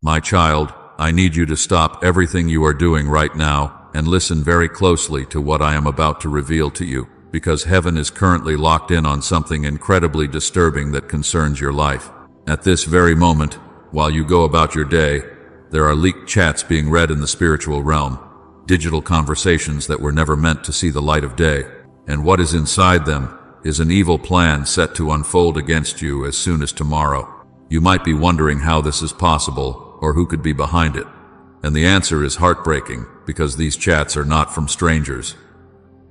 My child, I need you to stop everything you are doing right now and listen very closely to what I am about to reveal to you, because heaven is currently locked in on something incredibly disturbing that concerns your life. At this very moment, while you go about your day, there are leaked chats being read in the spiritual realm, digital conversations that were never meant to see the light of day, and what is inside them is an evil plan set to unfold against you as soon as tomorrow. You might be wondering how this is possible or who could be behind it, and the answer is heartbreaking, because these chats are not from strangers.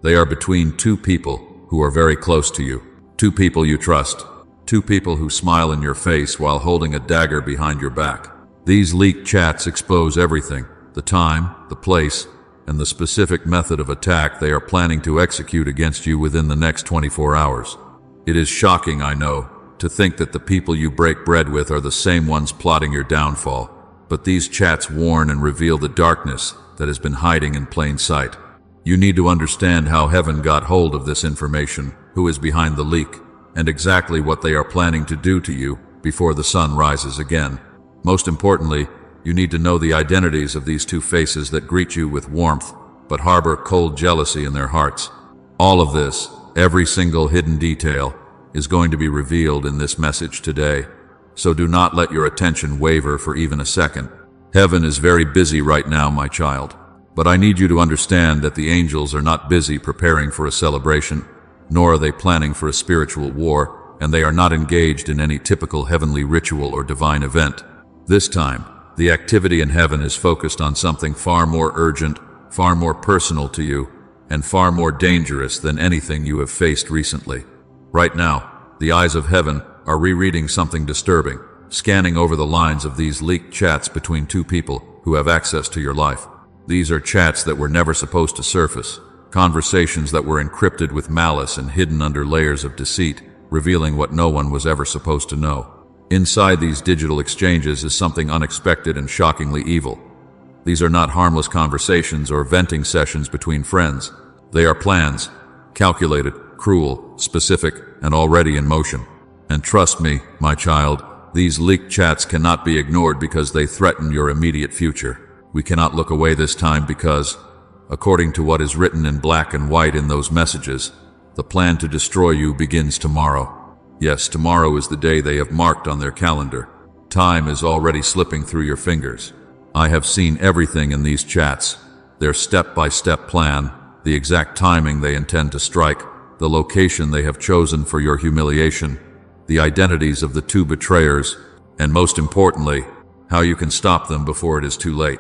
They are between two people who are very close to you, two people you trust, two people who smile in your face while holding a dagger behind your back. These leaked chats expose everything: the time, the place, and the specific method of attack they are planning to execute against you within the next 24 hours. It is shocking, I know, to think that the people you break bread with are the same ones plotting your downfall, but these chats warn and reveal the darkness that has been hiding in plain sight. You need to understand how heaven got hold of this information, who is behind the leak, and exactly what they are planning to do to you before the sun rises again. Most importantly, you need to know the identities of these two faces that greet you with warmth, but harbor cold jealousy in their hearts. All of this, every single hidden detail, is going to be revealed in this message today, so do not let your attention waver for even a second. Heaven is very busy right now, my child, but I need you to understand that the angels are not busy preparing for a celebration, nor are they planning for a spiritual war, and they are not engaged in any typical heavenly ritual or divine event. This time, the activity in heaven is focused on something far more urgent, far more personal to you, and far more dangerous than anything you have faced recently. Right now, the eyes of heaven are rereading something disturbing, scanning over the lines of these leaked chats between two people who have access to your life. These are chats that were never supposed to surface, conversations that were encrypted with malice and hidden under layers of deceit, revealing what no one was ever supposed to know. Inside these digital exchanges is something unexpected and shockingly evil. These are not harmless conversations or venting sessions between friends. They are plans, calculated, cruel, specific, and already in motion. And trust me, my child, these leaked chats cannot be ignored because they threaten your immediate future. We cannot look away this time because, according to what is written in black and white in those messages, the plan to destroy you begins tomorrow. Yes, tomorrow is the day they have marked on their calendar. Time is already slipping through your fingers. I have seen everything in these chats: their step-by-step plan, the exact timing they intend to strike, the location they have chosen for your humiliation, the identities of the two betrayers, and most importantly, how you can stop them before it is too late.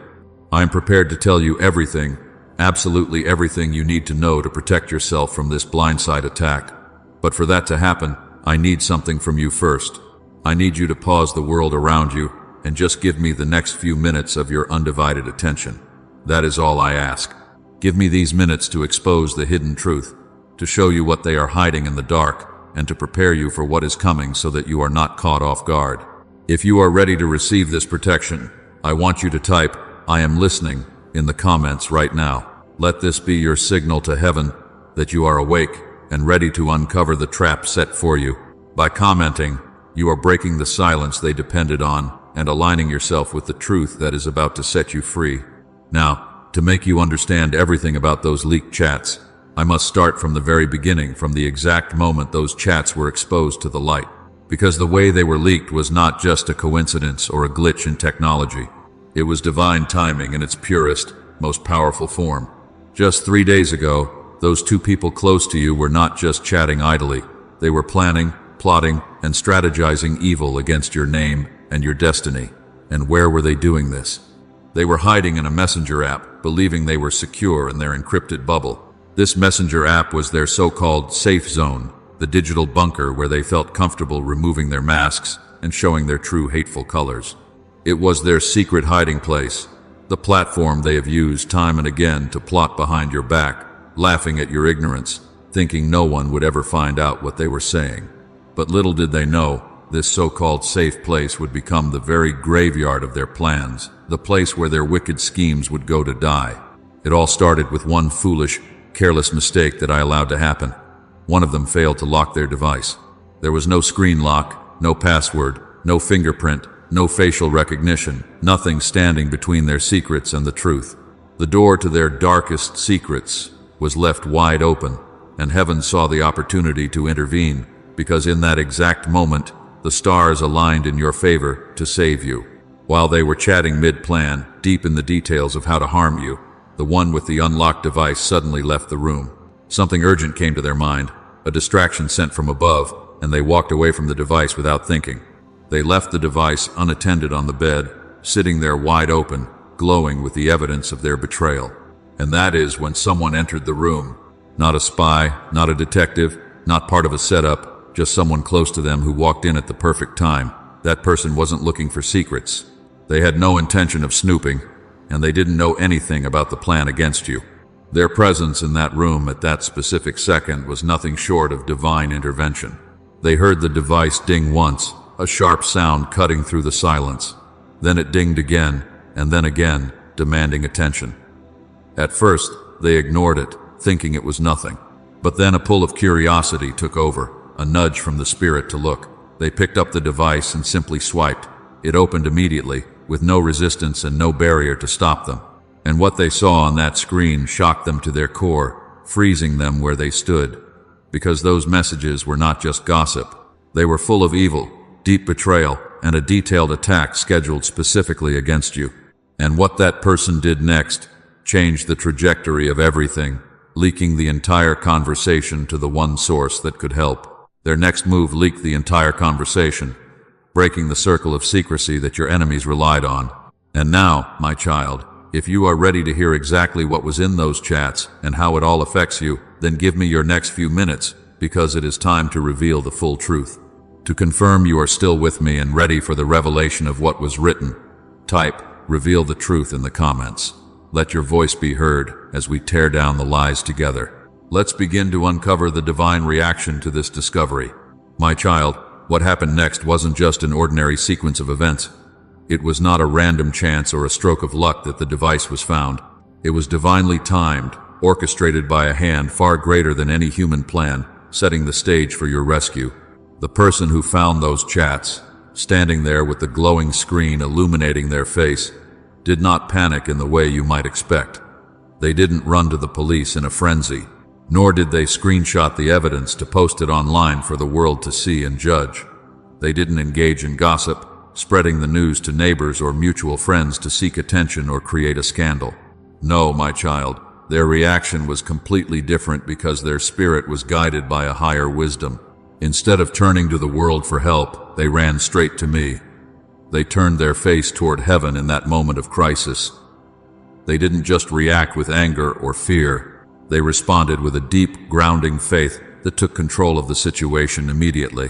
I am prepared to tell you everything, absolutely everything you need to know to protect yourself from this blindside attack. But for that to happen, I need something from you first. I need you to pause the world around you and just give me the next few minutes of your undivided attention. That is all I ask. Give me these minutes to expose the hidden truth, to show you what they are hiding in the dark, and to prepare you for what is coming so that you are not caught off guard. If you are ready to receive this protection, I want you to type, "I am listening," in the comments right now. Let this be your signal to heaven that you are awake and ready to uncover the trap set for you. By commenting, you are breaking the silence they depended on and aligning yourself with the truth that is about to set you free. Now, to make you understand everything about those leaked chats, I must start from the very beginning, from the exact moment those chats were exposed to the light. Because the way they were leaked was not just a coincidence or a glitch in technology. It was divine timing in its purest, most powerful form. Just 3 days ago, those two people close to you were not just chatting idly. They were planning, plotting, and strategizing evil against your name and your destiny. And where were they doing this? They were hiding in a messenger app, believing they were secure in their encrypted bubble. This messenger app was their so-called safe zone, the digital bunker where they felt comfortable removing their masks and showing their true hateful colors. It was their secret hiding place, the platform they have used time and again to plot behind your back, laughing at your ignorance, thinking no one would ever find out what they were saying. But little did they know, this so-called safe place would become the very graveyard of their plans, the place where their wicked schemes would go to die. It all started with one foolish, careless mistake that I allowed to happen. One of them failed to lock their device. There was no screen lock, no password, no fingerprint, no facial recognition, nothing standing between their secrets and the truth. The door to their darkest secrets was left wide open, and heaven saw the opportunity to intervene, because in that exact moment, the stars aligned in your favor to save you. While they were chatting mid-plan, deep in the details of how to harm you, the one with the unlocked device suddenly left the room. Something urgent came to their mind, a distraction sent from above, and they walked away from the device without thinking. They left the device unattended on the bed, sitting there wide open, glowing with the evidence of their betrayal. And that is when someone entered the room. Not a spy, not a detective, not part of a setup, just someone close to them who walked in at the perfect time. That person wasn't looking for secrets. They had no intention of snooping, and they didn't know anything about the plan against you. Their presence in that room at that specific second was nothing short of divine intervention. They heard the device ding once, a sharp sound cutting through the silence. Then it dinged again, and then again, demanding attention. At first, they ignored it, thinking it was nothing. But then a pull of curiosity took over, a nudge from the spirit to look. They picked up the device and simply swiped. It opened immediately, with no resistance and no barrier to stop them. And what they saw on that screen shocked them to their core, freezing them where they stood. Because those messages were not just gossip. They were full of evil, deep betrayal, and a detailed attack scheduled specifically against you. And what that person did next changed the trajectory of everything, leaking the entire conversation to the one source that could help. Their next move leaked the entire conversation, breaking the circle of secrecy that your enemies relied on. And now, my child, if you are ready to hear exactly what was in those chats and how it all affects you, then give me your next few minutes, because it is time to reveal the full truth. To confirm you are still with me and ready for the revelation of what was written, type "reveal the truth" in the comments. Let your voice be heard as we tear down the lies together. Let's begin to uncover the divine reaction to this discovery. My child, what happened next wasn't just an ordinary sequence of events. It was not a random chance or a stroke of luck that the device was found. It was divinely timed, orchestrated by a hand far greater than any human plan, setting the stage for your rescue. The person who found those chats, standing there with the glowing screen illuminating their face, did not panic in the way you might expect. They didn't run to the police in a frenzy, nor did they screenshot the evidence to post it online for the world to see and judge. They didn't engage in gossip, spreading the news to neighbors or mutual friends to seek attention or create a scandal. No, my child, their reaction was completely different because their spirit was guided by a higher wisdom. Instead of turning to the world for help, they ran straight to me. They turned their face toward heaven in that moment of crisis. They didn't just react with anger or fear. They responded with a deep, grounding faith that took control of the situation immediately.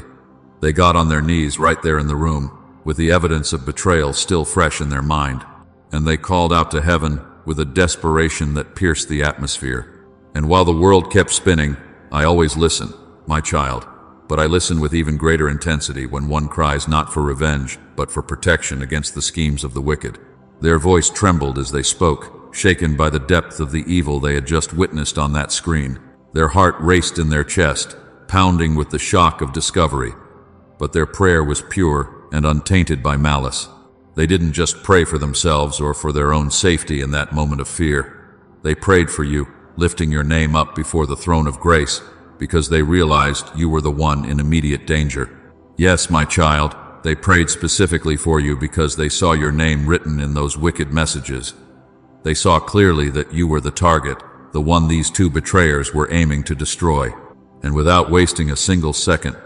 They got on their knees right there in the room, with the evidence of betrayal still fresh in their mind. And they called out to heaven with a desperation that pierced the atmosphere. And while the world kept spinning, I always listen, my child. But I listen with even greater intensity when one cries not for revenge, but for protection against the schemes of the wicked. Their voice trembled as they spoke, shaken by the depth of the evil they had just witnessed on that screen. Their heart raced in their chest, pounding with the shock of discovery. But their prayer was pure and untainted by malice. They didn't just pray for themselves or for their own safety in that moment of fear. They prayed for you, lifting your name up before the throne of grace, because they realized you were the one in immediate danger. Yes, my child, they prayed specifically for you because they saw your name written in those wicked messages. They saw clearly that you were the target, the one these two betrayers were aiming to destroy. And without wasting a single second,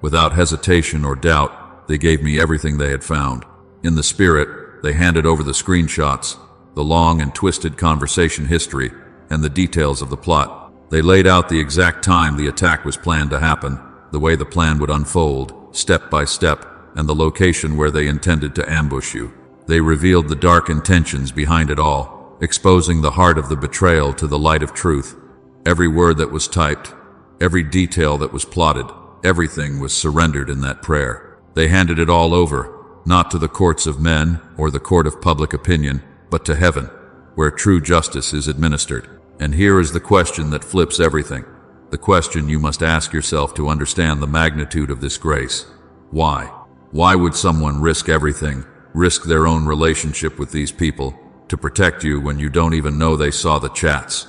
without hesitation or doubt, they gave me everything they had found. In the spirit, they handed over the screenshots, the long and twisted conversation history, and the details of the plot. They laid out the exact time the attack was planned to happen, the way the plan would unfold, step by step, and the location where they intended to ambush you. They revealed the dark intentions behind it all, exposing the heart of the betrayal to the light of truth. Every word that was typed, every detail that was plotted, everything was surrendered in that prayer. They handed it all over, not to the courts of men or the court of public opinion, but to heaven, where true justice is administered. And here is the question that flips everything. The question you must ask yourself to understand the magnitude of this grace. Why? Why would someone risk everything, risk their own relationship with these people, to protect you when you don't even know they saw the chats?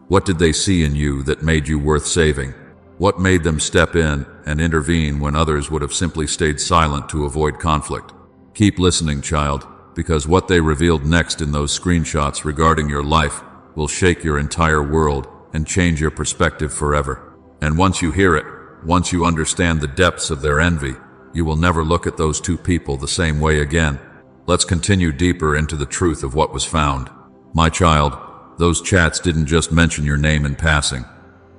What did they see in you that made you worth saving? What made them step in and intervene when others would have simply stayed silent to avoid conflict? Keep listening, child, because what they revealed next in those screenshots regarding your life will shake your entire world and change your perspective forever. And once you hear it, once you understand the depths of their envy, you will never look at those two people the same way again. Let's continue deeper into the truth of what was found. My child, those chats didn't just mention your name in passing.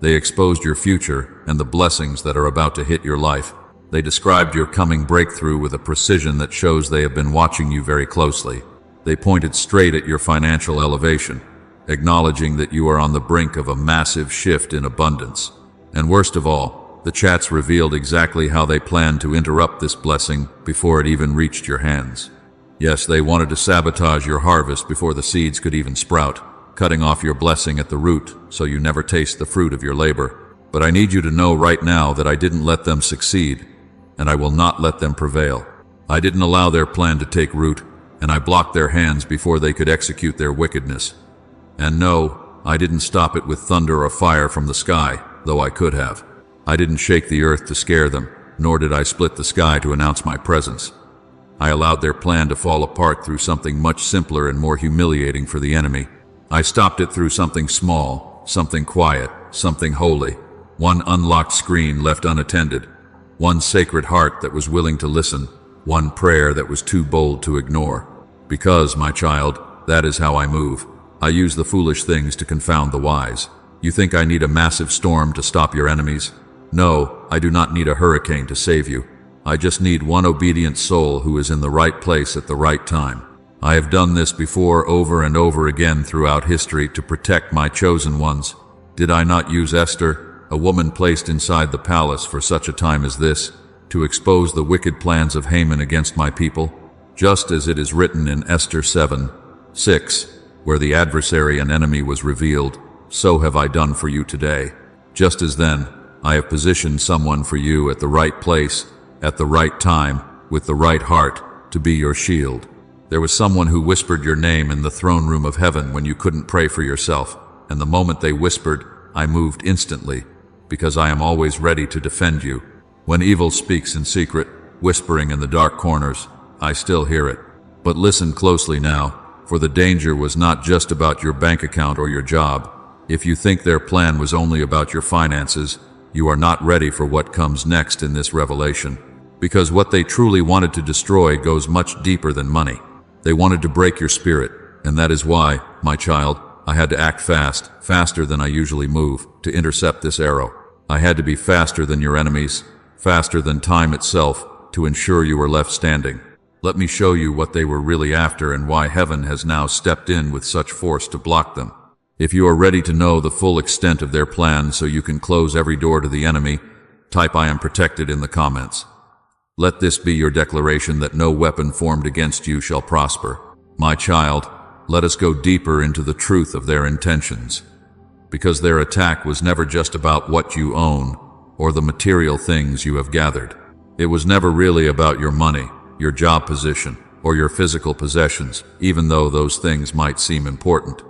They exposed your future and the blessings that are about to hit your life. They described your coming breakthrough with a precision that shows they have been watching you very closely. They pointed straight at your financial elevation, acknowledging that you are on the brink of a massive shift in abundance. And worst of all, the chats revealed exactly how they planned to interrupt this blessing before it even reached your hands. Yes, they wanted to sabotage your harvest before the seeds could even sprout, cutting off your blessing at the root so you never taste the fruit of your labor. But I need you to know right now that I didn't let them succeed, and I will not let them prevail. I didn't allow their plan to take root, and I blocked their hands before they could execute their wickedness. And no, I didn't stop it with thunder or fire from the sky, though I could have. I didn't shake the earth to scare them, nor did I split the sky to announce my presence. I allowed their plan to fall apart through something much simpler and more humiliating for the enemy. I stopped it through something small, something quiet, something holy. One unlocked screen left unattended. One sacred heart that was willing to listen. One prayer that was too bold to ignore. Because, my child, that is how I move. I use the foolish things to confound the wise. You think I need a massive storm to stop your enemies? No, I do not need a hurricane to save you. I just need one obedient soul who is in the right place at the right time. I have done this before over and over again throughout history to protect my chosen ones. Did I not use Esther, a woman placed inside the palace for such a time as this, to expose the wicked plans of Haman against my people? Just as it is written in Esther 7:6, where the adversary and enemy was revealed, so have I done for you today. Just as then, I have positioned someone for you at the right place, at the right time, with the right heart, to be your shield. There was someone who whispered your name in the throne room of heaven when you couldn't pray for yourself, and the moment they whispered, I moved instantly, because I am always ready to defend you. When evil speaks in secret, whispering in the dark corners, I still hear it. But listen closely now, for the danger was not just about your bank account or your job. If you think their plan was only about your finances, you are not ready for what comes next in this revelation. Because what they truly wanted to destroy goes much deeper than money. They wanted to break your spirit, and that is why, my child, I had to act fast, faster than I usually move, to intercept this arrow. I had to be faster than your enemies, faster than time itself, to ensure you were left standing. Let me show you what they were really after and why heaven has now stepped in with such force to block them. If you are ready to know the full extent of their plan so you can close every door to the enemy, type I am protected in the comments. Let this be your declaration that no weapon formed against you shall prosper. My child, let us go deeper into the truth of their intentions. Because their attack was never just about what you own or the material things you have gathered. It was never really about your money, your job position, or your physical possessions, even though those things might seem important.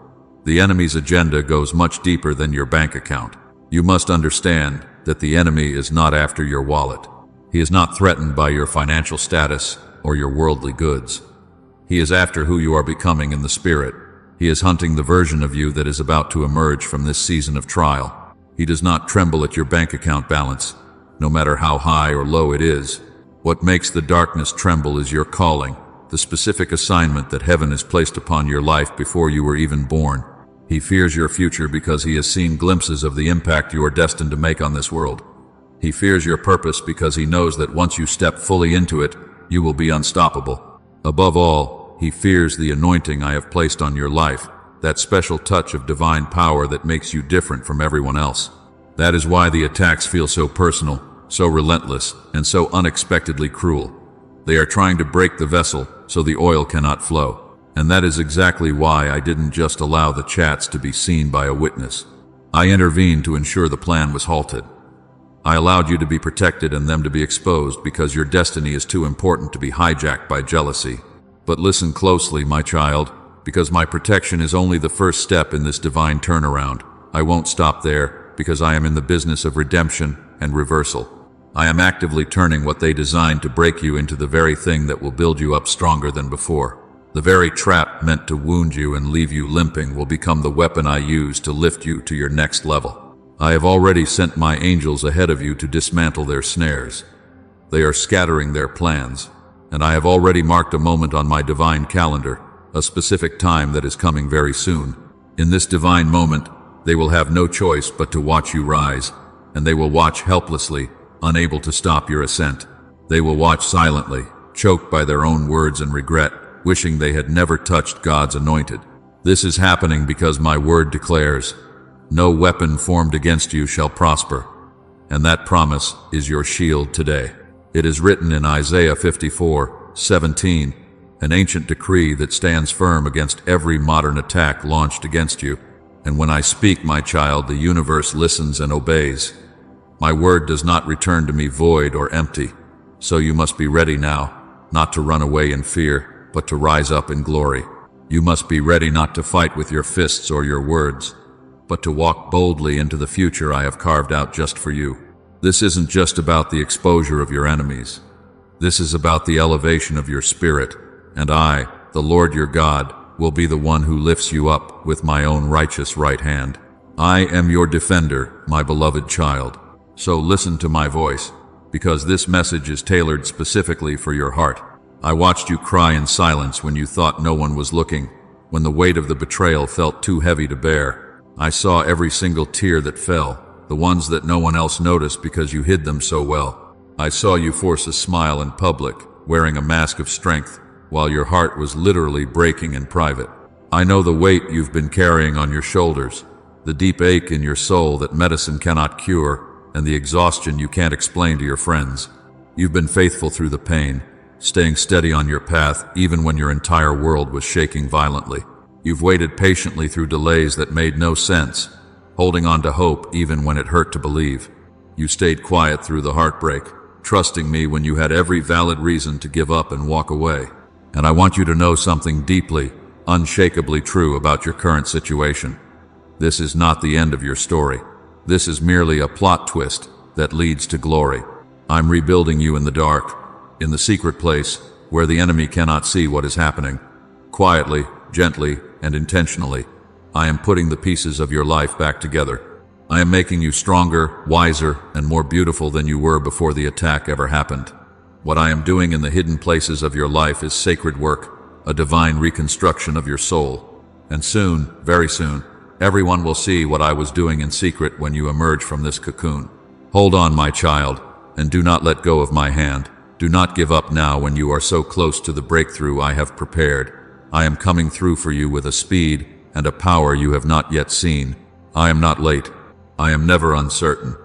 The enemy's agenda goes much deeper than your bank account. You must understand that the enemy is not after your wallet. He is not threatened by your financial status or your worldly goods. He is after who you are becoming in the spirit. He is hunting the version of you that is about to emerge from this season of trial. He does not tremble at your bank account balance, no matter how high or low it is. What makes the darkness tremble is your calling, the specific assignment that heaven has placed upon your life before you were even born. He fears your future because he has seen glimpses of the impact you are destined to make on this world. He fears your purpose because he knows that once you step fully into it, you will be unstoppable. Above all, he fears the anointing I have placed on your life, that special touch of divine power that makes you different from everyone else. That is why the attacks feel so personal, so relentless, and so unexpectedly cruel. They are trying to break the vessel so the oil cannot flow. And that is exactly why I didn't just allow the chats to be seen by a witness. I intervened to ensure the plan was halted. I allowed you to be protected and them to be exposed because your destiny is too important to be hijacked by jealousy. But listen closely, my child, because my protection is only the first step in this divine turnaround. I won't stop there, because I am in the business of redemption and reversal. I am actively turning what they designed to break you into the very thing that will build you up stronger than before. The very trap meant to wound you and leave you limping will become the weapon I use to lift you to your next level. I have already sent my angels ahead of you to dismantle their snares. They are scattering their plans, and I have already marked a moment on my divine calendar, a specific time that is coming very soon. In this divine moment, they will have no choice but to watch you rise, and they will watch helplessly, unable to stop your ascent. They will watch silently, choked by their own words and regret, wishing they had never touched God's anointed. This is happening because my word declares, no weapon formed against you shall prosper, and that promise is your shield today. It is written in Isaiah 54:17, an ancient decree that stands firm against every modern attack launched against you. And when I speak, my child, the universe listens and obeys. My word does not return to me void or empty, so you must be ready now, not to run away in fear, but to rise up in glory. You must be ready not to fight with your fists or your words, but to walk boldly into the future I have carved out just for you. This isn't just about the exposure of your enemies. This is about the elevation of your spirit, and I, the Lord your God, will be the one who lifts you up with my own righteous right hand. I am your defender, my beloved child. So listen to my voice, because this message is tailored specifically for your heart. I watched you cry in silence when you thought no one was looking, when the weight of the betrayal felt too heavy to bear. I saw every single tear that fell, the ones that no one else noticed because you hid them so well. I saw you force a smile in public, wearing a mask of strength, while your heart was literally breaking in private. I know the weight you've been carrying on your shoulders, the deep ache in your soul that medicine cannot cure, and the exhaustion you can't explain to your friends. You've been faithful through the pain, staying steady on your path even when your entire world was shaking violently. You've waited patiently through delays that made no sense, holding on to hope even when it hurt to believe. You stayed quiet through the heartbreak, trusting me when you had every valid reason to give up and walk away. And I want you to know something deeply, unshakably true about your current situation. This is not the end of your story. This is merely a plot twist that leads to glory. I'm rebuilding you in the dark, in the secret place where the enemy cannot see what is happening. Quietly, gently, and intentionally, I am putting the pieces of your life back together. I am making you stronger, wiser, and more beautiful than you were before the attack ever happened. What I am doing in the hidden places of your life is sacred work, a divine reconstruction of your soul. And soon, very soon, everyone will see what I was doing in secret when you emerge from this cocoon. Hold on, my child, and do not let go of my hand. Do not give up now when you are so close to the breakthrough I have prepared. I am coming through for you with a speed and a power you have not yet seen. I am not late. I am never uncertain,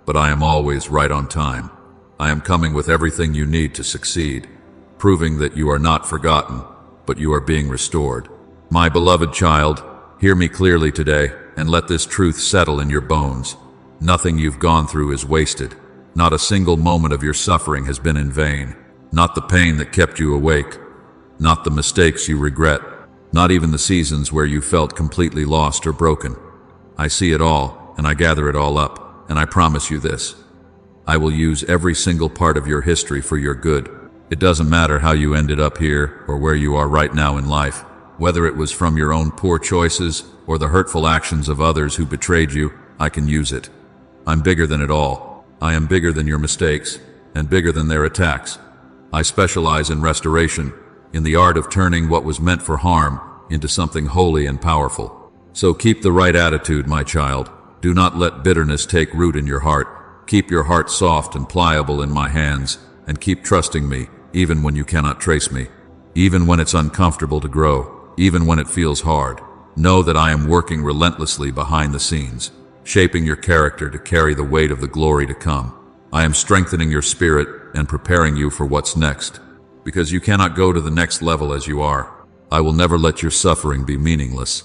but I am always right on time. I am coming with everything you need to succeed, proving that you are not forgotten, but you are being restored. My beloved child, hear me clearly today, and let this truth settle in your bones. Nothing you've gone through is wasted. Not a single moment of your suffering has been in vain. Not the pain that kept you awake. Not the mistakes you regret. Not even the seasons where you felt completely lost or broken. I see it all, and I gather it all up, and I promise you this. I will use every single part of your history for your good. It doesn't matter how you ended up here or where you are right now in life. Whether it was from your own poor choices or the hurtful actions of others who betrayed you, I can use it. I'm bigger than it all. I am bigger than your mistakes, and bigger than their attacks. I specialize in restoration, in the art of turning what was meant for harm into something holy and powerful. So keep the right attitude, my child. Do not let bitterness take root in your heart. Keep your heart soft and pliable in my hands, and keep trusting me, even when you cannot trace me. Even when it's uncomfortable to grow, even when it feels hard. Know that I am working relentlessly behind the scenes, shaping your character to carry the weight of the glory to come. I am strengthening your spirit and preparing you for what's next, because you cannot go to the next level as you are. I will never let your suffering be meaningless.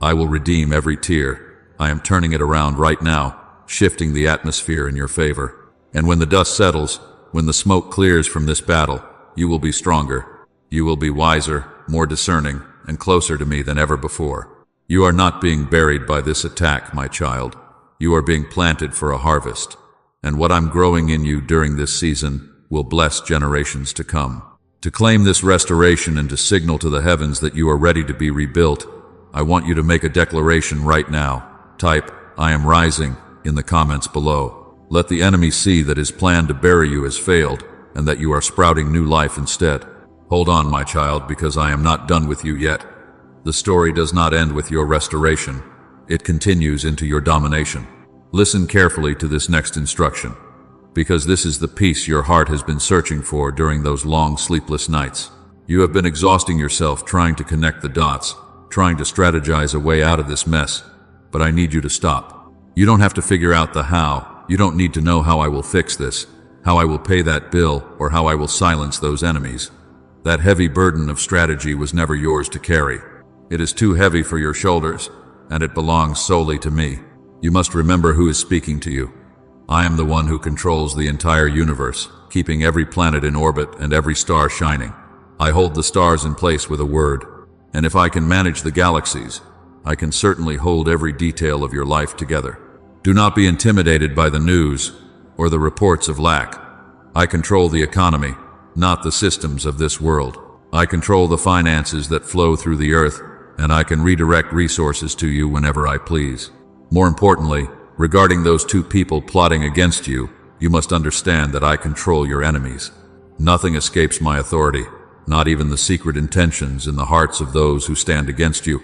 I will redeem every tear. I am turning it around right now, shifting the atmosphere in your favor. And when the dust settles, when the smoke clears from this battle, you will be stronger. You will be wiser, more discerning, and closer to me than ever before. You are not being buried by this attack, my child. You are being planted for a harvest. And what I'm growing in you during this season will bless generations to come. To claim this restoration and to signal to the heavens that you are ready to be rebuilt, I want you to make a declaration right now. Type, "I am rising," in the comments below. Let the enemy see that his plan to bury you has failed and that you are sprouting new life instead. Hold on, my child, because I am not done with you yet. The story does not end with your restoration. It continues into your domination. Listen carefully to this next instruction, because this is the peace your heart has been searching for during those long sleepless nights. You have been exhausting yourself trying to connect the dots, trying to strategize a way out of this mess, but I need you to stop. You don't have to figure out the how. You don't need to know how I will fix this, how I will pay that bill, or how I will silence those enemies. That heavy burden of strategy was never yours to carry. It is too heavy for your shoulders, and it belongs solely to me. You must remember who is speaking to you. I am the one who controls the entire universe, keeping every planet in orbit and every star shining. I hold the stars in place with a word, and if I can manage the galaxies, I can certainly hold every detail of your life together. Do not be intimidated by the news or the reports of lack. I control the economy, not the systems of this world. I control the finances that flow through the earth, and I can redirect resources to you whenever I please. More importantly, regarding those two people plotting against you, you must understand that I control your enemies. Nothing escapes my authority, not even the secret intentions in the hearts of those who stand against you.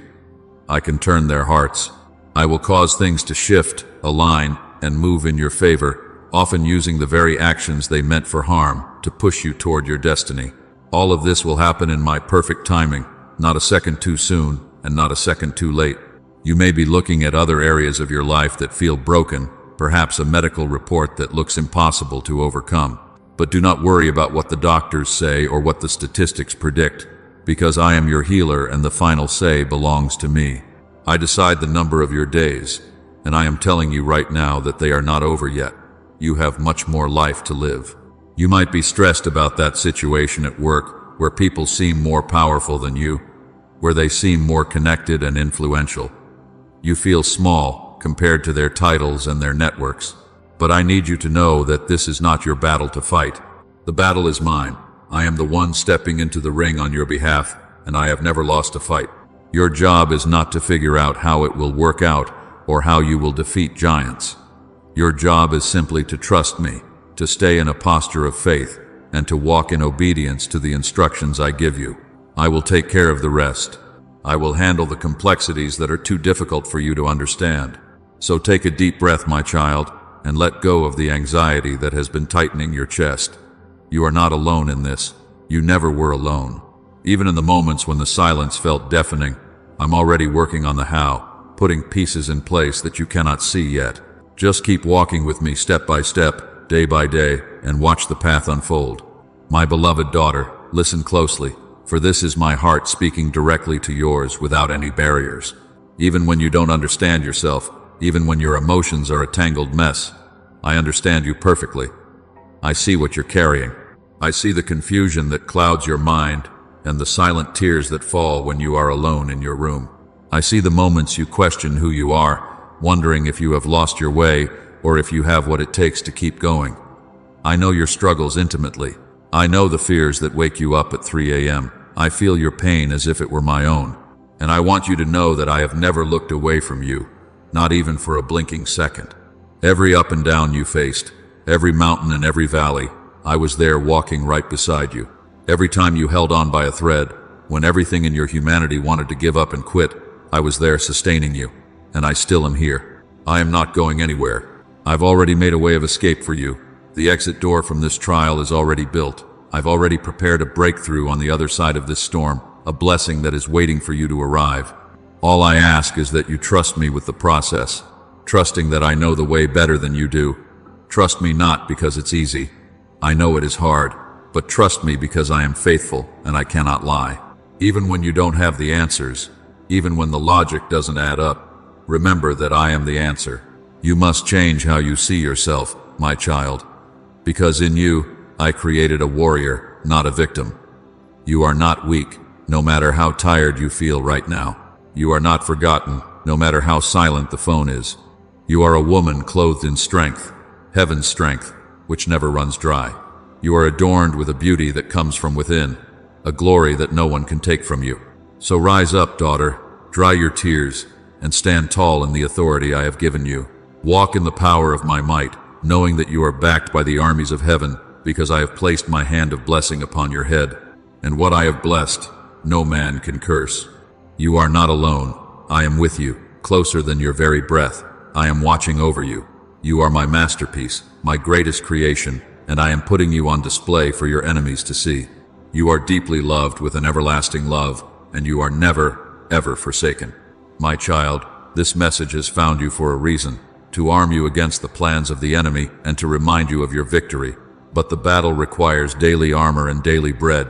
I can turn their hearts. I will cause things to shift, align, and move in your favor, often using the very actions they meant for harm to push you toward your destiny. All of this will happen in my perfect timing, not a second too soon and not a second too late. You may be looking at other areas of your life that feel broken, perhaps a medical report that looks impossible to overcome. But do not worry about what the doctors say or what the statistics predict, because I am your healer and the final say belongs to me. I decide the number of your days, and I am telling you right now that they are not over yet. You have much more life to live. You might be stressed about that situation at work where people seem more powerful than you, where they seem more connected and influential. You feel small compared to their titles and their networks. But I need you to know that this is not your battle to fight. The battle is mine. I am the one stepping into the ring on your behalf, and I have never lost a fight. Your job is not to figure out how it will work out or how you will defeat giants. Your job is simply to trust me, to stay in a posture of faith, and to walk in obedience to the instructions I give you. I will take care of the rest. I will handle the complexities that are too difficult for you to understand. So take a deep breath, my child, and let go of the anxiety that has been tightening your chest. You are not alone in this. You never were alone. Even in the moments when the silence felt deafening, I'm already working on the how, putting pieces in place that you cannot see yet. Just keep walking with me step by step, day by day, and watch the path unfold. My beloved daughter, listen closely, for this is my heart speaking directly to yours without any barriers. Even when you don't understand yourself, even when your emotions are a tangled mess, I understand you perfectly. I see what you're carrying. I see the confusion that clouds your mind and the silent tears that fall when you are alone in your room. I see the moments you question who you are, wondering if you have lost your way or if you have what it takes to keep going. I know your struggles intimately. I know the fears that wake you up at 3 a.m. I feel your pain as if it were my own. And I want you to know that I have never looked away from you, not even for a blinking second. Every up and down you faced, every mountain and every valley, I was there walking right beside you. Every time you held on by a thread, when everything in your humanity wanted to give up and quit, I was there sustaining you. And I still am here. I am not going anywhere. I've already made a way of escape for you. The exit door from this trial is already built. I've already prepared a breakthrough on the other side of this storm, a blessing that is waiting for you to arrive. All I ask is that you trust me with the process, trusting that I know the way better than you do. Trust me not because it's easy. I know it is hard, but trust me because I am faithful and I cannot lie. Even when you don't have the answers, even when the logic doesn't add up, remember that I am the answer. You must change how you see yourself, my child, because in you, I created a warrior, not a victim. You are not weak, no matter how tired you feel right now. You are not forgotten, no matter how silent the phone is. You are a woman clothed in strength, heaven's strength, which never runs dry. You are adorned with a beauty that comes from within, a glory that no one can take from you. So rise up, daughter, dry your tears, and stand tall in the authority I have given you. Walk in the power of my might, knowing that you are backed by the armies of heaven, because I have placed my hand of blessing upon your head. And what I have blessed, no man can curse. You are not alone. I am with you, closer than your very breath. I am watching over you. You are my masterpiece, my greatest creation, and I am putting you on display for your enemies to see. You are deeply loved with an everlasting love, and you are never, ever forsaken. My child, this message has found you for a reason, to arm you against the plans of the enemy and to remind you of your victory. But the battle requires daily armor and daily bread.